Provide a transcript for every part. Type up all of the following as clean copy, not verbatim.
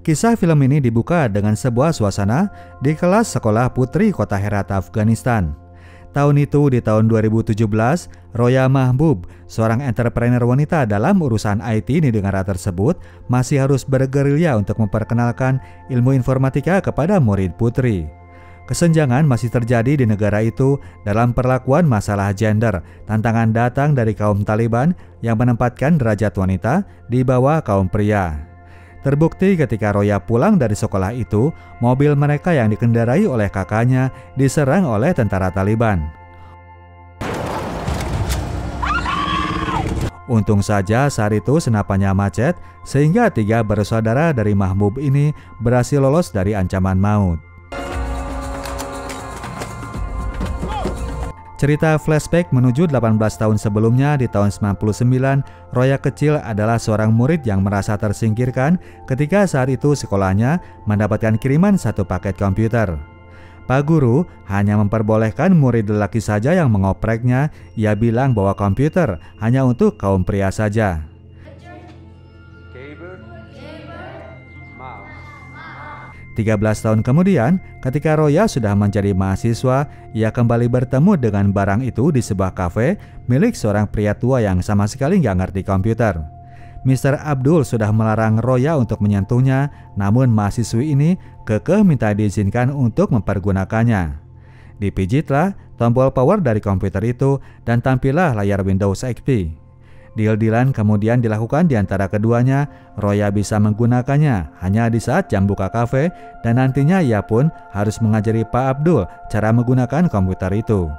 Kisah film ini dibuka dengan sebuah suasana di kelas sekolah putri kota Herat, Afghanistan. Tahun itu, di tahun 2017, Roya Mahbub, seorang entrepreneur wanita dalam urusan IT di negara tersebut, masih harus bergerilya untuk memperkenalkan ilmu informatika kepada murid putri. Kesenjangan masih terjadi di negara itu dalam perlakuan masalah gender. Tantangan datang dari kaum Taliban yang menempatkan derajat wanita di bawah kaum pria. Terbukti ketika Roya pulang dari sekolah itu, mobil mereka yang dikendarai oleh kakaknya diserang oleh tentara Taliban. Untung saja saat itu senapannya macet, sehingga 3 bersaudara dari Mahbub ini berhasil lolos dari ancaman maut. Cerita flashback menuju 18 tahun sebelumnya. Di tahun 99, Roya kecil adalah seorang murid yang merasa tersingkirkan ketika saat itu sekolahnya mendapatkan kiriman 1 paket komputer. Pak guru hanya memperbolehkan murid lelaki saja yang mengopreknya. Ia bilang bahwa komputer hanya untuk kaum pria saja. 13 tahun kemudian, ketika Roya sudah menjadi mahasiswa, ia kembali bertemu dengan barang itu di sebuah kafe milik seorang pria tua yang sama sekali nggak ngerti komputer. Mr. Abdul sudah melarang Roya untuk menyentuhnya, namun mahasiswi ini kekeh minta diizinkan untuk mempergunakannya. Dipijitlah tombol power dari komputer itu dan tampillah layar Windows XP. Deal-dealan kemudian dilakukan di antara keduanya. Roya bisa menggunakannya hanya di saat jam buka kafe, dan nantinya ia pun harus mengajari Pak Abdul cara menggunakan komputer itu.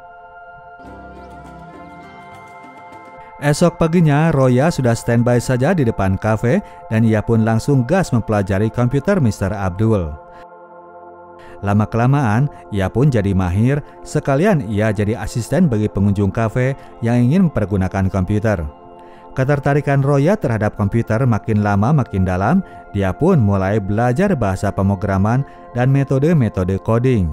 Esok paginya, Roya sudah standby saja di depan kafe dan ia pun langsung gas mempelajari komputer Mr. Abdul. Lama-kelamaan, ia pun jadi mahir, sekalian ia jadi asisten bagi pengunjung kafe yang ingin mempergunakan komputer. Ketertarikan Roya terhadap komputer makin lama makin dalam. Dia pun mulai belajar bahasa pemrograman dan metode-metode coding.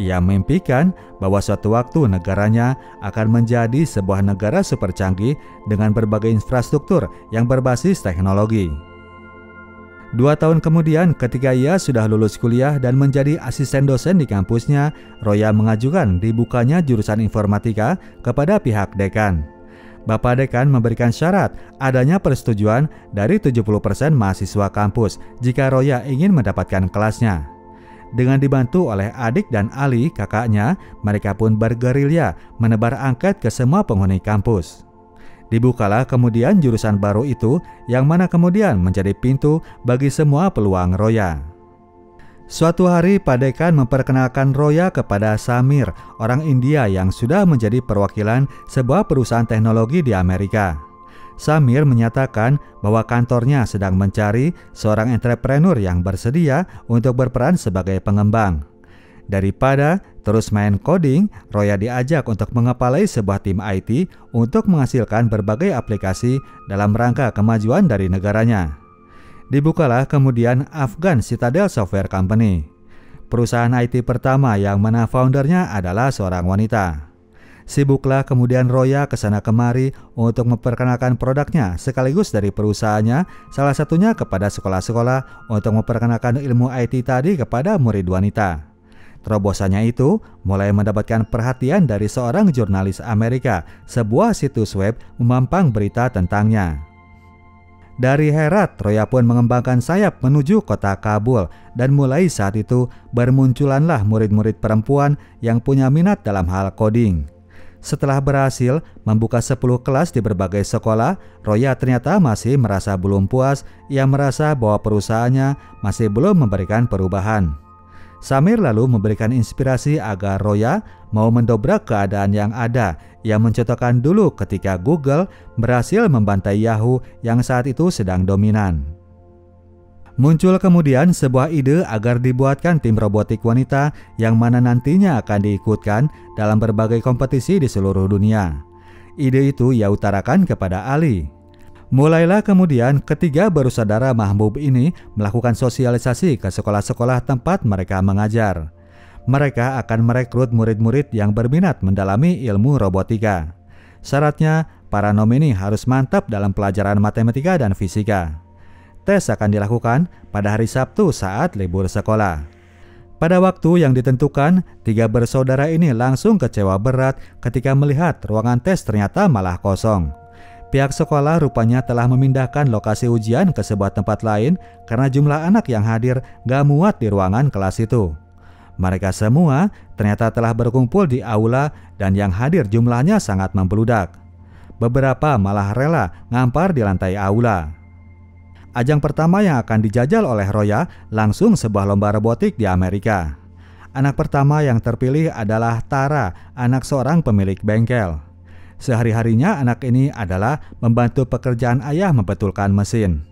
Ia memimpikan bahwa suatu waktu negaranya akan menjadi sebuah negara super canggih dengan berbagai infrastruktur yang berbasis teknologi. 2 tahun kemudian, ketika ia sudah lulus kuliah dan menjadi asisten dosen di kampusnya, Roya mengajukan dibukanya jurusan informatika kepada pihak dekan. Bapak dekan memberikan syarat adanya persetujuan dari 70% mahasiswa kampus jika Roya ingin mendapatkan kelasnya. Dengan dibantu oleh adik dan Ali, kakaknya, mereka pun bergerilya menebar angket ke semua penghuni kampus. Dibukalah kemudian jurusan baru itu, yang mana kemudian menjadi pintu bagi semua peluang Roya. Suatu hari Pak Dekan memperkenalkan Roya kepada Samir, orang India yang sudah menjadi perwakilan sebuah perusahaan teknologi di Amerika. Samir menyatakan bahwa kantornya sedang mencari seorang entrepreneur yang bersedia untuk berperan sebagai pengembang. Daripada terus main coding, Roya diajak untuk mengepalai sebuah tim IT untuk menghasilkan berbagai aplikasi dalam rangka kemajuan dari negaranya. Dibukalah kemudian Afghan Citadel Software Company, perusahaan IT pertama yang mana foundernya adalah seorang wanita. Sibuklah kemudian Roya kesana kemari untuk memperkenalkan produknya sekaligus dari perusahaannya, salah satunya kepada sekolah-sekolah untuk memperkenalkan ilmu IT tadi kepada murid wanita. Terobosannya itu mulai mendapatkan perhatian dari seorang jurnalis Amerika. Sebuah situs web memampang berita tentangnya. Dari Herat, Roya pun mengembangkan sayap menuju kota Kabul, dan mulai saat itu bermunculanlah murid-murid perempuan yang punya minat dalam hal coding. Setelah berhasil membuka 10 kelas di berbagai sekolah, Roya ternyata masih merasa belum puas. Ia merasa bahwa perusahaannya masih belum memberikan perubahan. Samir lalu memberikan inspirasi agar Roya mau mendobrak keadaan yang ada. Ia mencontohkan dulu ketika Google berhasil membantai Yahoo yang saat itu sedang dominan. Muncul kemudian sebuah ide agar dibuatkan tim robotik wanita yang mana nantinya akan diikutkan dalam berbagai kompetisi di seluruh dunia. Ide itu ia utarakan kepada Ali. Mulailah kemudian ketiga bersaudara Mahbub ini melakukan sosialisasi ke sekolah-sekolah tempat mereka mengajar. Mereka akan merekrut murid-murid yang berminat mendalami ilmu robotika. Syaratnya, para nomini harus mantap dalam pelajaran matematika dan fisika. tes akan dilakukan pada hari Sabtu saat libur sekolah. Pada waktu yang ditentukan, 3 bersaudara ini langsung kecewa berat ketika melihat ruangan tes ternyata malah kosong. Pihak sekolah rupanya telah memindahkan lokasi ujian ke sebuah tempat lain karena jumlah anak yang hadir gak muat di ruangan kelas itu. Mereka semua ternyata telah berkumpul di aula dan yang hadir jumlahnya sangat membludak. Beberapa malah rela ngampar di lantai aula. Ajang pertama yang akan dijajal oleh Roya langsung sebuah lomba robotik di Amerika. Anak pertama yang terpilih adalah Tara, anak seorang pemilik bengkel. Sehari-harinya anak ini adalah membantu pekerjaan ayah membetulkan mesin.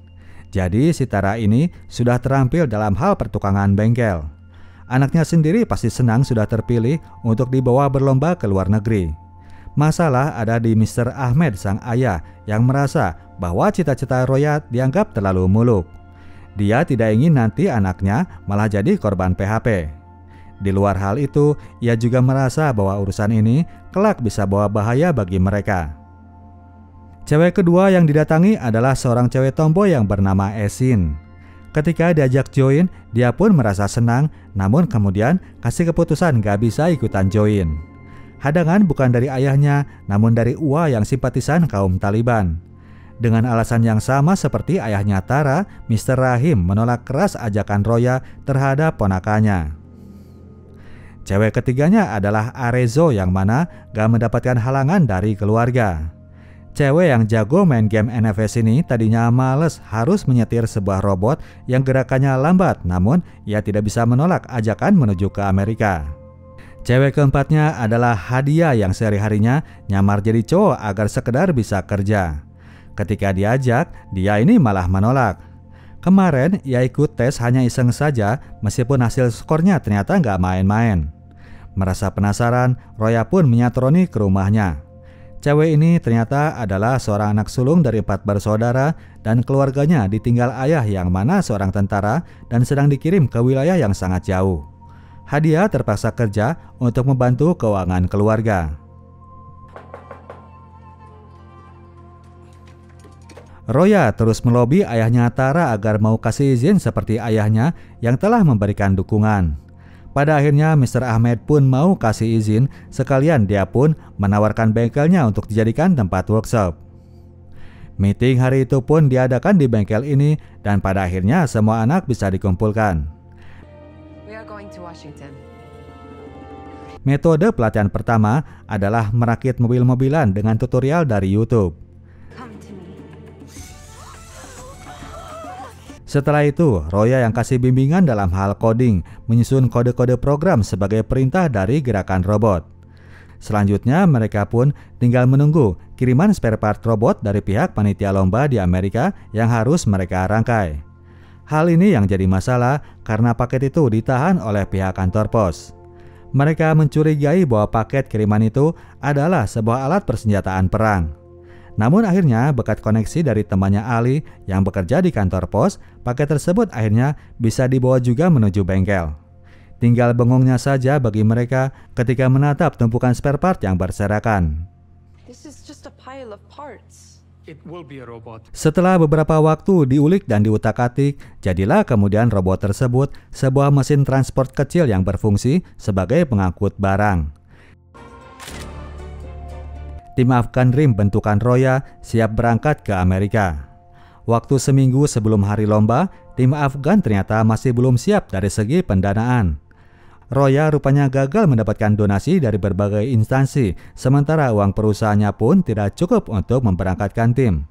Jadi si Tara ini sudah terampil dalam hal pertukangan bengkel. Anaknya sendiri pasti senang sudah terpilih untuk dibawa berlomba ke luar negeri. Masalah ada di Mr. Ahmed sang ayah yang merasa bahwa cita-cita Roya dianggap terlalu muluk. Dia tidak ingin nanti anaknya malah jadi korban PHP. Di luar hal itu, ia juga merasa bahwa urusan ini kelak bisa bawa bahaya bagi mereka. Cewek kedua yang didatangi adalah seorang cewek tomboy yang bernama Esin. Ketika diajak join, dia pun merasa senang, namun kemudian kasih keputusan gak bisa ikutan join. Hadangan bukan dari ayahnya, namun dari Ua yang simpatisan kaum Taliban. Dengan alasan yang sama seperti ayahnya Tara, Mr. Rahim menolak keras ajakan Roya terhadap ponakannya. Cewek ketiganya adalah Arezo yang mana gak mendapatkan halangan dari keluarga. Cewek yang jago main game NFS ini tadinya males harus menyetir sebuah robot yang gerakannya lambat, namun ia tidak bisa menolak ajakan menuju ke Amerika. Cewek keempatnya adalah Hadia yang sehari-harinya nyamar jadi cowok agar sekedar bisa kerja. Ketika diajak, dia ini malah menolak. Kemarin ia ikut tes hanya iseng saja meskipun hasil skornya ternyata nggak main-main. Merasa penasaran, Roya pun menyatroni ke rumahnya. Cewek ini ternyata adalah seorang anak sulung dari 4 bersaudara dan keluarganya ditinggal ayah yang mana seorang tentara dan sedang dikirim ke wilayah yang sangat jauh. Hadia terpaksa kerja untuk membantu keuangan keluarga. Roya terus melobi ayahnya Tara agar mau kasih izin seperti ayahnya yang telah memberikan dukungan. Pada akhirnya Mr. Ahmed pun mau kasih izin, sekalian dia pun menawarkan bengkelnya untuk dijadikan tempat workshop. Meeting hari itu pun diadakan di bengkel ini dan pada akhirnya semua anak bisa dikumpulkan. Metode pelatihan pertama adalah merakit mobil-mobilan dengan tutorial dari YouTube. Setelah itu, Roya yang kasih bimbingan dalam hal coding, menyusun kode-kode program sebagai perintah dari gerakan robot. Selanjutnya, mereka pun tinggal menunggu kiriman spare part robot dari pihak panitia lomba di Amerika yang harus mereka rangkai. Hal ini yang jadi masalah karena paket itu ditahan oleh pihak kantor pos. Mereka mencurigai bahwa paket kiriman itu adalah sebuah alat persenjataan perang. Namun akhirnya berkat koneksi dari temannya Ali yang bekerja di kantor pos, paket tersebut akhirnya bisa dibawa juga menuju bengkel. Tinggal bengongnya saja bagi mereka ketika menatap tumpukan spare part yang berserakan. Setelah beberapa waktu diulik dan diutak-atik, jadilah kemudian robot tersebut sebuah mesin transport kecil yang berfungsi sebagai pengangkut barang. Tim Afghan Rim bentukan Roya siap berangkat ke Amerika. Waktu seminggu sebelum hari lomba, tim Afghan ternyata masih belum siap dari segi pendanaan. Roya rupanya gagal mendapatkan donasi dari berbagai instansi, sementara uang perusahaannya pun tidak cukup untuk memberangkatkan tim.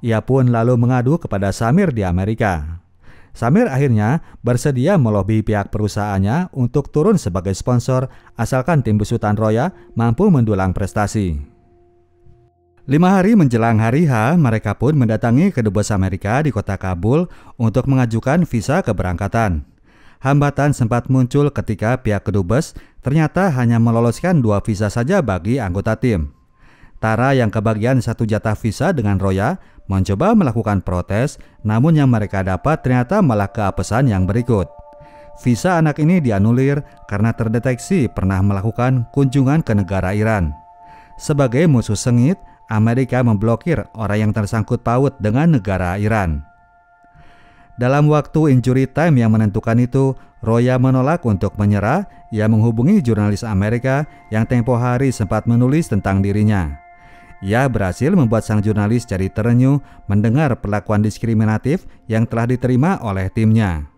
Ia pun lalu mengadu kepada Samir di Amerika. Samir akhirnya bersedia melobi pihak perusahaannya untuk turun sebagai sponsor asalkan tim besutan Roya mampu mendulang prestasi. 5 hari menjelang hari H, mereka pun mendatangi kedubes Amerika di kota Kabul untuk mengajukan visa keberangkatan. Hambatan sempat muncul ketika pihak kedubes ternyata hanya meloloskan 2 visa saja bagi anggota tim. Tara yang kebagian 1 jatah visa dengan Roya mencoba melakukan protes, namun yang mereka dapat ternyata malah keapesan yang berikut. Visa anak ini dianulir karena terdeteksi pernah melakukan kunjungan ke negara Iran. Sebagai musuh sengit, Amerika memblokir orang yang tersangkut paut dengan negara Iran. Dalam waktu injury time yang menentukan itu, Roya menolak untuk menyerah. Ia menghubungi jurnalis Amerika yang tempo hari sempat menulis tentang dirinya. Ia berhasil membuat sang jurnalis jadi terenyuh mendengar perlakuan diskriminatif yang telah diterima oleh timnya.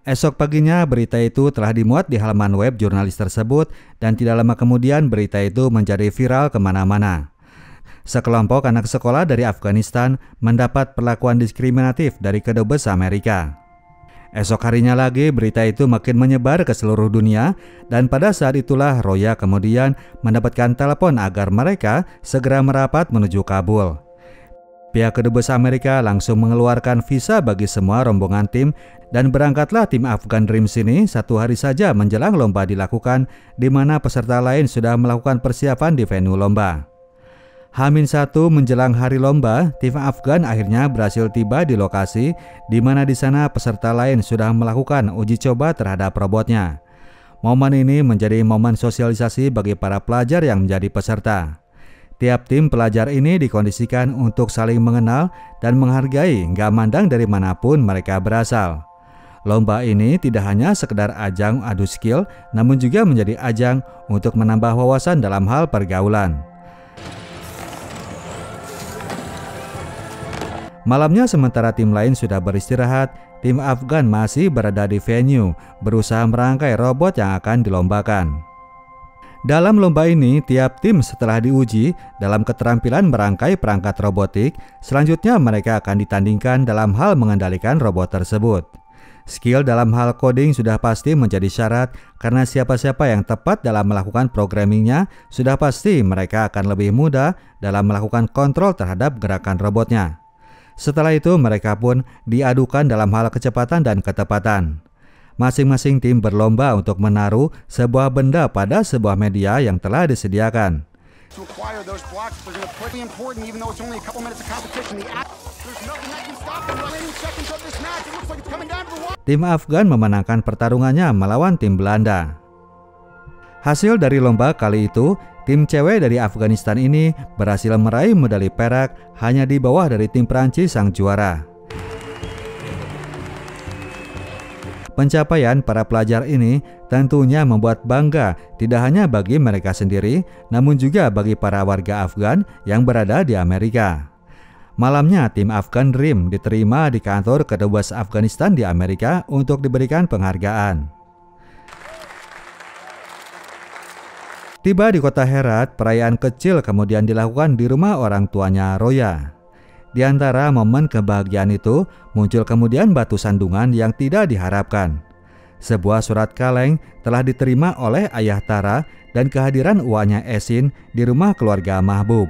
Esok paginya berita itu telah dimuat di halaman web jurnalis tersebut dan tidak lama kemudian berita itu menjadi viral kemana-mana. Sekelompok anak sekolah dari Afghanistan mendapat perlakuan diskriminatif dari kedubes Amerika. Esok harinya lagi berita itu makin menyebar ke seluruh dunia dan pada saat itulah Roya kemudian mendapatkan telepon agar mereka segera merapat menuju Kabul. Pihak kedubes Amerika langsung mengeluarkan visa bagi semua rombongan tim dan berangkatlah tim Afghan Dreams ini 1 hari saja menjelang lomba dilakukan, di mana peserta lain sudah melakukan persiapan di venue lomba. H-1 menjelang hari lomba, tim Afgan akhirnya berhasil tiba di lokasi di mana di sana peserta lain sudah melakukan uji coba terhadap robotnya. Momen ini menjadi momen sosialisasi bagi para pelajar yang menjadi peserta. Tiap tim pelajar ini dikondisikan untuk saling mengenal dan menghargai nggak mandang dari manapun mereka berasal. Lomba ini tidak hanya sekedar ajang adu skill, namun juga menjadi ajang untuk menambah wawasan dalam hal pergaulan. Malamnya sementara tim lain sudah beristirahat, tim Afgan masih berada di venue, berusaha merangkai robot yang akan dilombakan. Dalam lomba ini, tiap tim setelah diuji dalam keterampilan merangkai perangkat robotik, selanjutnya mereka akan ditandingkan dalam hal mengendalikan robot tersebut. Skill dalam hal coding sudah pasti menjadi syarat karena siapa-siapa yang tepat dalam melakukan programmingnya sudah pasti mereka akan lebih mudah dalam melakukan kontrol terhadap gerakan robotnya. Setelah itu mereka pun diadukan dalam hal kecepatan dan ketepatan. Masing-masing tim berlomba untuk menaruh sebuah benda pada sebuah media yang telah disediakan. Tim Afgan memenangkan pertarungannya melawan tim Belanda. Hasil dari lomba kali itu, tim cewek dari Afghanistan ini berhasil meraih medali perak hanya di bawah dari tim Prancis sang juara. Pencapaian para pelajar ini tentunya membuat bangga tidak hanya bagi mereka sendiri, namun juga bagi para warga Afgan yang berada di Amerika. Malamnya tim Afghan Dream diterima di kantor kedubes Afghanistan di Amerika untuk diberikan penghargaan. Tiba di kota Herat, perayaan kecil kemudian dilakukan di rumah orang tuanya Roya. Di antara momen kebahagiaan itu, muncul kemudian batu sandungan yang tidak diharapkan. Sebuah surat kaleng telah diterima oleh ayah Tara dan kehadiran uaknya Esin di rumah keluarga Mahbub.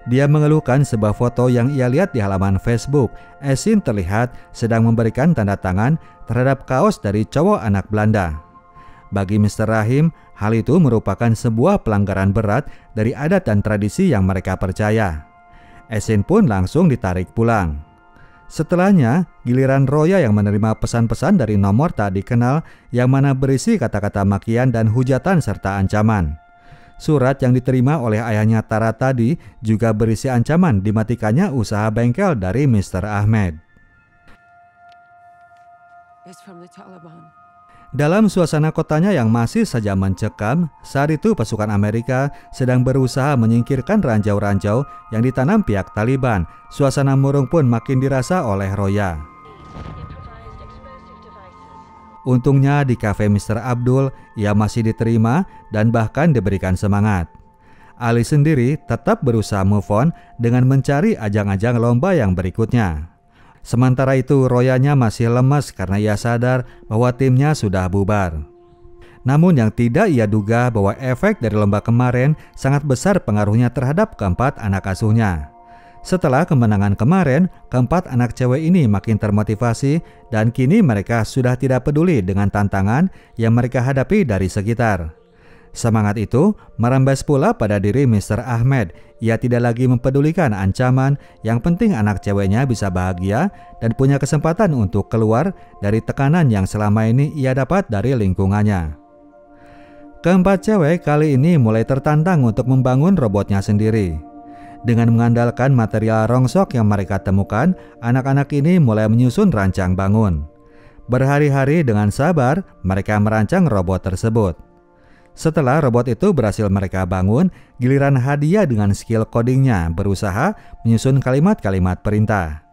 Dia mengeluhkan sebuah foto yang ia lihat di halaman Facebook. Esin terlihat sedang memberikan tanda tangan terhadap kaos dari cowok anak Belanda. Bagi Mr. Rahim, hal itu merupakan sebuah pelanggaran berat dari adat dan tradisi yang mereka percaya. Esin pun langsung ditarik pulang. Setelahnya, giliran Roya yang menerima pesan-pesan dari nomor tak dikenal yang mana berisi kata-kata makian dan hujatan serta ancaman. Surat yang diterima oleh ayahnya Tara tadi juga berisi ancaman dimatikannya usaha bengkel dari Mr. Ahmed. It's from the Taliban. Dalam suasana kotanya yang masih saja mencekam, saat itu pasukan Amerika sedang berusaha menyingkirkan ranjau-ranjau yang ditanam pihak Taliban. Suasana murung pun makin dirasa oleh Roya. Untungnya di kafe Mr. Abdul, ia masih diterima dan bahkan diberikan semangat. Ali sendiri tetap berusaha move on dengan mencari ajang-ajang lomba yang berikutnya. Sementara itu Royanya masih lemas karena ia sadar bahwa timnya sudah bubar. Namun yang tidak ia duga bahwa efek dari lomba kemarin sangat besar pengaruhnya terhadap keempat anak asuhnya. Setelah kemenangan kemarin, keempat anak cewek ini makin termotivasi dan kini mereka sudah tidak peduli dengan tantangan yang mereka hadapi dari sekitar. Semangat itu merembes pula pada diri Mr. Ahmed. Ia tidak lagi mempedulikan ancaman, yang penting anak ceweknya bisa bahagia dan punya kesempatan untuk keluar dari tekanan yang selama ini ia dapat dari lingkungannya. Keempat cewek kali ini mulai tertantang untuk membangun robotnya sendiri. Dengan mengandalkan material rongsok yang mereka temukan, anak-anak ini mulai menyusun rancang bangun. Berhari-hari dengan sabar, mereka merancang robot tersebut. Setelah robot itu berhasil mereka bangun, giliran Hadiah dengan skill codingnya berusaha menyusun kalimat-kalimat perintah.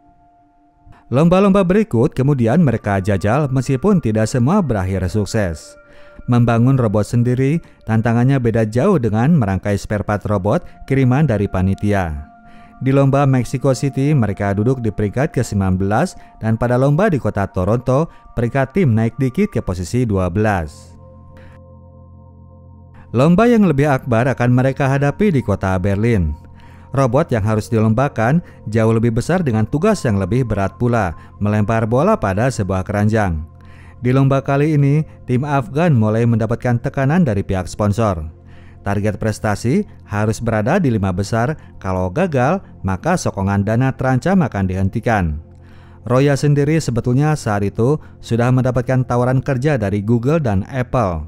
Lomba-lomba berikut kemudian mereka jajal meskipun tidak semua berakhir sukses. Membangun robot sendiri, tantangannya beda jauh dengan merangkai spare part robot kiriman dari panitia. Di lomba Mexico City, mereka duduk di peringkat ke-19 dan pada lomba di kota Toronto, peringkat tim naik dikit ke posisi 12. Lomba yang lebih akbar akan mereka hadapi di kota Berlin. Robot yang harus dilombakan jauh lebih besar dengan tugas yang lebih berat pula, melempar bola pada sebuah keranjang. Di lomba kali ini, tim Afgan mulai mendapatkan tekanan dari pihak sponsor. Target prestasi harus berada di 5 besar, kalau gagal, maka sokongan dana terancam akan dihentikan. Roya sendiri sebetulnya saat itu sudah mendapatkan tawaran kerja dari Google dan Apple.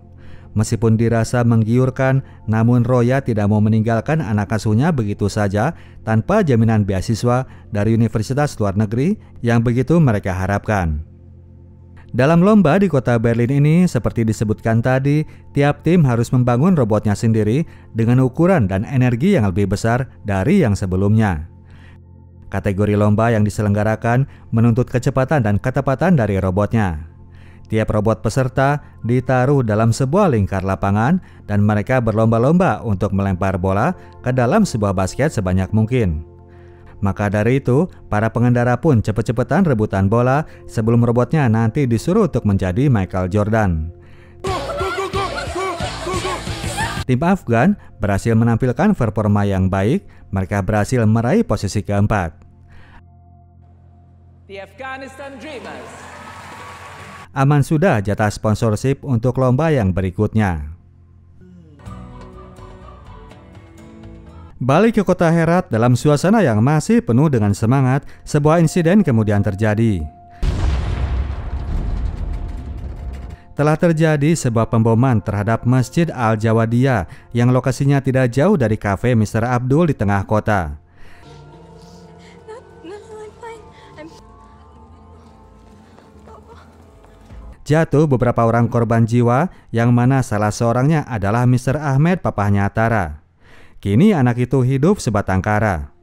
Meskipun dirasa menggiurkan, namun Roya tidak mau meninggalkan anak asuhnya begitu saja tanpa jaminan beasiswa dari universitas luar negeri yang begitu mereka harapkan. Dalam lomba di kota Berlin ini, seperti disebutkan tadi, tiap tim harus membangun robotnya sendiri dengan ukuran dan energi yang lebih besar dari yang sebelumnya. Kategori lomba yang diselenggarakan menuntut kecepatan dan ketepatan dari robotnya. Tiap robot peserta ditaruh dalam sebuah lingkar lapangan dan mereka berlomba-lomba untuk melempar bola ke dalam sebuah basket sebanyak mungkin. Maka dari itu, para pengendara pun cepet-cepetan rebutan bola sebelum robotnya nanti disuruh untuk menjadi Michael Jordan. Tim Afgan berhasil menampilkan performa yang baik, mereka berhasil meraih posisi keempat. Aman sudah jatah sponsorship untuk lomba yang berikutnya. Balik ke kota Herat dalam suasana yang masih penuh dengan semangat, sebuah insiden kemudian terjadi. Telah terjadi sebuah pemboman terhadap Masjid Al-Jawadiyah yang lokasinya tidak jauh dari kafe Mr. Abdul di tengah kota. Jatuh beberapa orang korban jiwa, yang mana salah seorangnya adalah Mr. Ahmed, papahnya Tara. Kini anak itu hidup sebatang kara.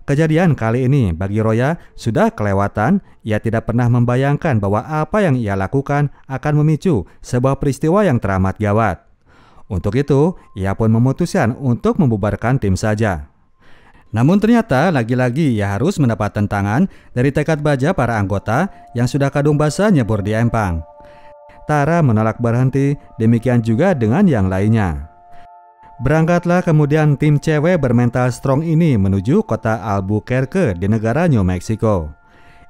Kejadian kali ini bagi Roya sudah kelewatan. Ia tidak pernah membayangkan bahwa apa yang ia lakukan akan memicu sebuah peristiwa yang teramat gawat. Untuk itu, ia pun memutuskan untuk membubarkan tim saja. Namun ternyata lagi-lagi ia harus mendapat tentangan dari tekad baja para anggota yang sudah kadung basah nyebur di empang. Tara menolak berhenti, demikian juga dengan yang lainnya. Berangkatlah kemudian tim cewek bermental strong ini menuju kota Albuquerque di negara New Mexico.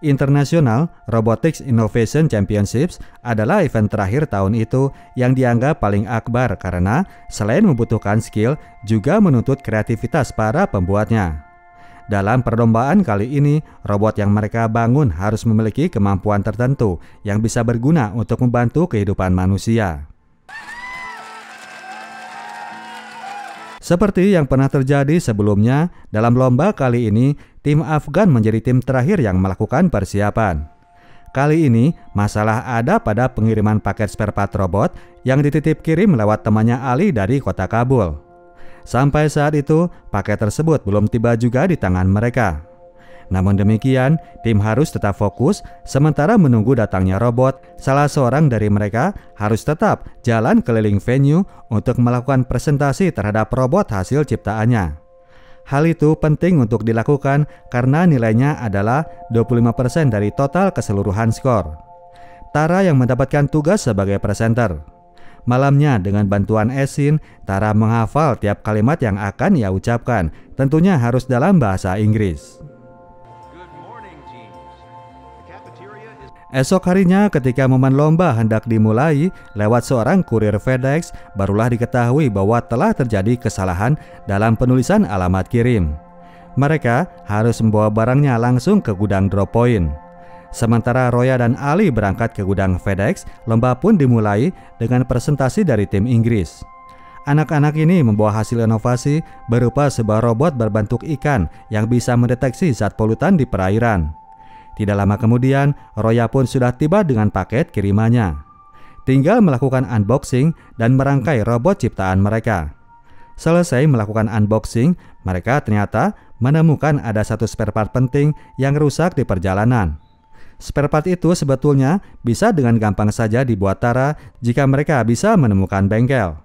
International Robotics Innovation Championships adalah event terakhir tahun itu yang dianggap paling akbar karena selain membutuhkan skill, juga menuntut kreativitas para pembuatnya. Dalam perlombaan kali ini, robot yang mereka bangun harus memiliki kemampuan tertentu yang bisa berguna untuk membantu kehidupan manusia. Seperti yang pernah terjadi sebelumnya, dalam lomba kali ini, tim Afgan menjadi tim terakhir yang melakukan persiapan. Kali ini, masalah ada pada pengiriman paket spare part robot yang dititip kirim lewat temannya Ali dari kota Kabul. Sampai saat itu, paket tersebut belum tiba juga di tangan mereka. Namun demikian, tim harus tetap fokus sementara menunggu datangnya robot. Salah seorang dari mereka harus tetap jalan keliling venue untuk melakukan presentasi terhadap robot hasil ciptaannya. Hal itu penting untuk dilakukan karena nilainya adalah 25% dari total keseluruhan skor. Tara yang mendapatkan tugas sebagai presenter. Malamnya dengan bantuan Esin, Tara menghafal tiap kalimat yang akan ia ucapkan, tentunya harus dalam bahasa Inggris. Esok harinya ketika momen lomba hendak dimulai, lewat seorang kurir FedEx, barulah diketahui bahwa telah terjadi kesalahan dalam penulisan alamat kirim. Mereka harus membawa barangnya langsung ke gudang drop point. Sementara Roya dan Ali berangkat ke gudang FedEx, lomba pun dimulai dengan presentasi dari tim Inggris. Anak-anak ini membawa hasil inovasi berupa sebuah robot berbentuk ikan yang bisa mendeteksi zat polutan di perairan. Tidak lama kemudian, Roya pun sudah tiba dengan paket kirimannya. Tinggal melakukan unboxing dan merangkai robot ciptaan mereka. Selesai melakukan unboxing, mereka ternyata menemukan ada satu spare part penting yang rusak di perjalanan. Spare part itu sebetulnya bisa dengan gampang saja dibuat Tara jika mereka bisa menemukan bengkel.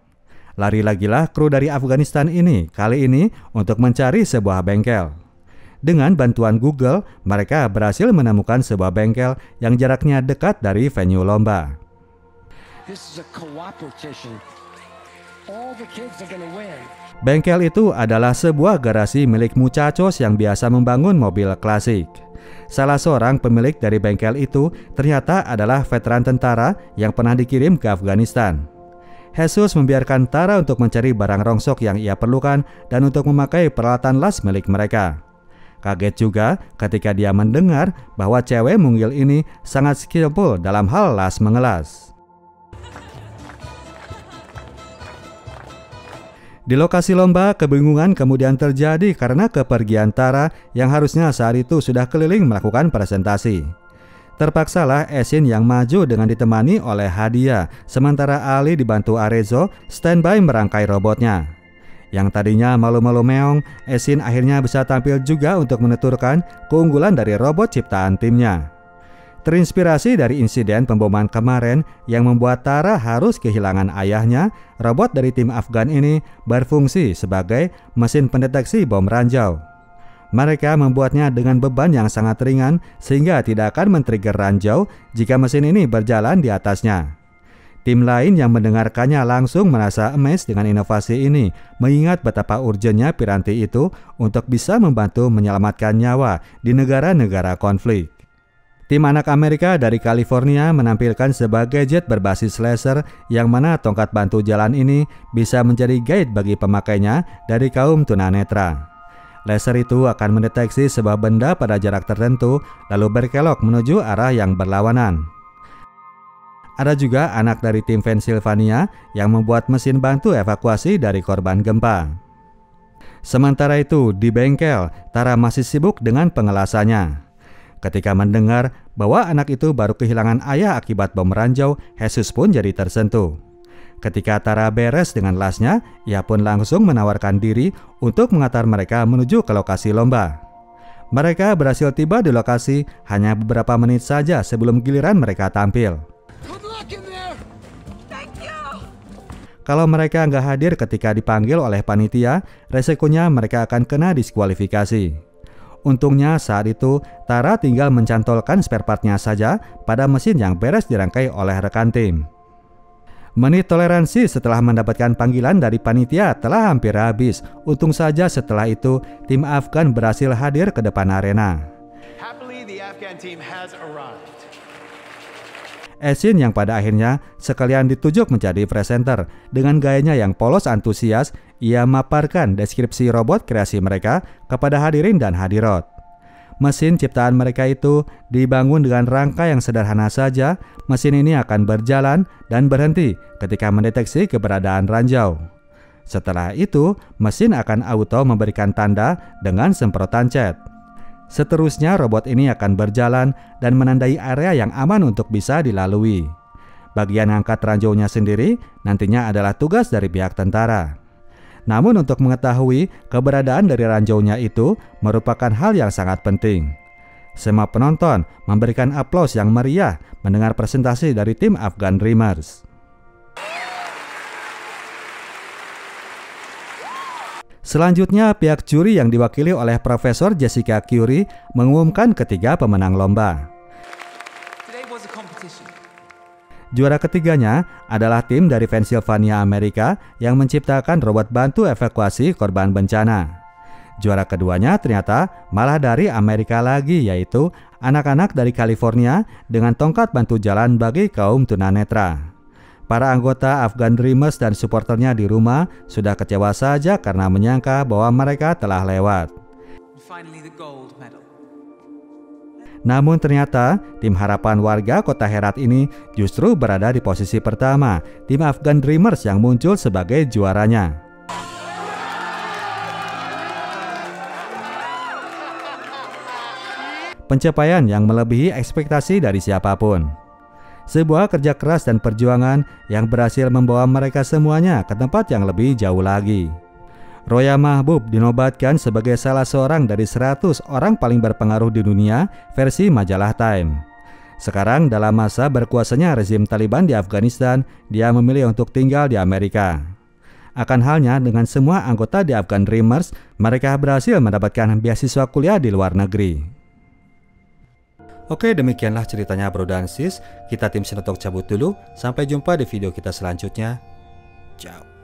Lari lagilah kru dari Afghanistan ini kali ini untuk mencari sebuah bengkel. Dengan bantuan Google, mereka berhasil menemukan sebuah bengkel yang jaraknya dekat dari venue lomba. Bengkel itu adalah sebuah garasi milik muchachos yang biasa membangun mobil klasik. Salah seorang pemilik dari bengkel itu ternyata adalah veteran tentara yang pernah dikirim ke Afghanistan. Jesus membiarkan Tara untuk mencari barang rongsok yang ia perlukan dan untuk memakai peralatan las milik mereka. Kaget juga ketika dia mendengar bahwa cewek mungil ini sangat skillful dalam hal las mengelas. Di lokasi lomba, kebingungan kemudian terjadi karena kepergian Tara yang harusnya saat itu sudah keliling melakukan presentasi. Terpaksalah Esin yang maju dengan ditemani oleh Hadia, sementara Ali dibantu Arezo standby merangkai robotnya. Yang tadinya malu-malu meong, Esin akhirnya bisa tampil juga untuk menuturkan keunggulan dari robot ciptaan timnya. Terinspirasi dari insiden pemboman kemarin yang membuat Tara harus kehilangan ayahnya, robot dari tim Afgan ini berfungsi sebagai mesin pendeteksi bom ranjau. Mereka membuatnya dengan beban yang sangat ringan sehingga tidak akan men-trigger ranjau jika mesin ini berjalan di atasnya. Tim lain yang mendengarkannya langsung merasa amazed dengan inovasi ini, mengingat betapa urgennya piranti itu untuk bisa membantu menyelamatkan nyawa di negara-negara konflik. Tim anak Amerika dari California menampilkan sebagai jet berbasis laser yang mana tongkat bantu jalan ini bisa menjadi guide bagi pemakainya dari kaum tunanetra. Laser itu akan mendeteksi sebuah benda pada jarak tertentu lalu berkelok menuju arah yang berlawanan. Ada juga anak dari tim Pennsylvania yang membuat mesin bantu evakuasi dari korban gempa. Sementara itu di bengkel, Tara masih sibuk dengan pengelasannya. Ketika mendengar bahwa anak itu baru kehilangan ayah akibat bom ranjau, Jesus pun jadi tersentuh. Ketika Tara beres dengan lasnya, ia pun langsung menawarkan diri untuk mengantar mereka menuju ke lokasi lomba. Mereka berhasil tiba di lokasi hanya beberapa menit saja sebelum giliran mereka tampil. Kalau mereka nggak hadir ketika dipanggil oleh panitia, resikonya mereka akan kena diskualifikasi. Untungnya saat itu Tara tinggal mencantolkan spare partnya saja pada mesin yang beres dirangkai oleh rekan tim. Menit toleransi setelah mendapatkan panggilan dari panitia telah hampir habis. Untung saja setelah itu tim Afgan berhasil hadir ke depan arena. Esin yang pada akhirnya sekalian ditunjuk menjadi presenter. Dengan gayanya yang polos antusias, ia maparkan deskripsi robot kreasi mereka kepada hadirin dan hadirat. Mesin ciptaan mereka itu dibangun dengan rangka yang sederhana saja. Mesin ini akan berjalan dan berhenti ketika mendeteksi keberadaan ranjau. Setelah itu, mesin akan auto memberikan tanda dengan semprotan cat. Seterusnya robot ini akan berjalan dan menandai area yang aman untuk bisa dilalui. Bagian angkat ranjaunya sendiri nantinya adalah tugas dari pihak tentara. Namun untuk mengetahui keberadaan dari ranjaunya itu merupakan hal yang sangat penting. Semua penonton memberikan aplaus yang meriah mendengar presentasi dari tim Afgan Dreamers. Selanjutnya, pihak juri yang diwakili oleh Profesor Jessica Curie mengumumkan ketiga pemenang lomba. Juara ketiganya adalah tim dari Pennsylvania, Amerika yang menciptakan robot bantu evakuasi korban bencana. Juara keduanya ternyata malah dari Amerika lagi, yaitu anak-anak dari California dengan tongkat bantu jalan bagi kaum tunanetra. Para anggota Afgan Dreamers dan supporternya di rumah sudah kecewa saja karena menyangka bahwa mereka telah lewat. Namun ternyata tim harapan warga kota Herat ini justru berada di posisi pertama, tim Afghan Dreamers yang muncul sebagai juaranya. Pencapaian yang melebihi ekspektasi dari siapapun. Sebuah kerja keras dan perjuangan yang berhasil membawa mereka semuanya ke tempat yang lebih jauh lagi. Roya Mahbub dinobatkan sebagai salah seorang dari 100 orang paling berpengaruh di dunia versi majalah Time. Sekarang dalam masa berkuasanya rezim Taliban di Afghanistan, dia memilih untuk tinggal di Amerika. Akan halnya dengan semua anggota di Afghan Dreamers, mereka berhasil mendapatkan beasiswa kuliah di luar negeri. Oke, demikianlah ceritanya bro dan sis. Kita tim Sinotalk cabut dulu. Sampai jumpa di video kita selanjutnya. Ciao.